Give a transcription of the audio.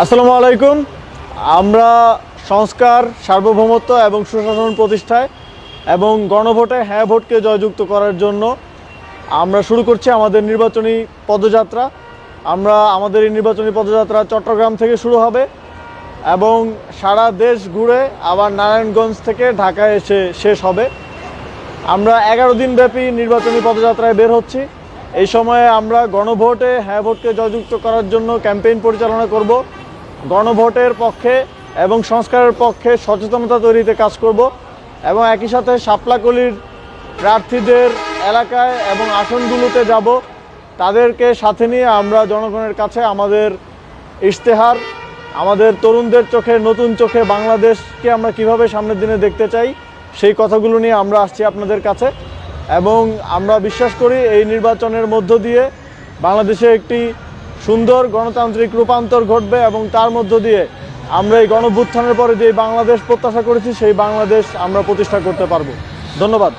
আসসালামু আলাইকুম। আমরা সংস্কার, সার্বভৌমত্ব এবং সুশাসন প্রতিষ্ঠায় এবং গণভোটে হ্যাঁ ভোটকে জয়যুক্ত করার জন্য আমরা শুরু করছি আমাদের নির্বাচনী পদযাত্রা। আমাদের এই নির্বাচনী পদযাত্রা চট্টগ্রাম থেকে শুরু হবে এবং সারা দেশ ঘুরে আবার নারায়ণগঞ্জ থেকে ঢাকায় এসে শেষ হবে। আমরা 11 দিনব্যাপী নির্বাচনী পদযাত্রায় বের হচ্ছি। এই সময়ে আমরা গণভোটে হ্যাঁ ভোটকে জয়যুক্ত করার জন্য ক্যাম্পেইন পরিচালনা করব, গণভোটের পক্ষে এবং সংস্কারের পক্ষে সচেতনতা তৈরিতে কাজ করব এবং একই সাথে শাপলাকলির প্রার্থীদের এলাকায় এবং আসনগুলোতে যাব। তাদেরকে সাথে নিয়ে আমরা জনগণের কাছে আমাদের ইশতেহার, আমাদের তরুণদের চোখে নতুন চোখে বাংলাদেশকে আমরা কিভাবে সামনের দিনে দেখতে চাই সেই কথাগুলো নিয়ে আমরা আসছি আপনাদের কাছে। এবং আমরা বিশ্বাস করি এই নির্বাচনের মধ্য দিয়ে বাংলাদেশে একটি সুন্দর গণতান্ত্রিক রূপান্তর ঘটবে এবং তার মধ্য দিয়ে আমরা এই গণঅভ্যুত্থানের পরে যে বাংলাদেশ প্রত্যাশা করেছি সেই বাংলাদেশ আমরা প্রতিষ্ঠা করতে পারব। ধন্যবাদ।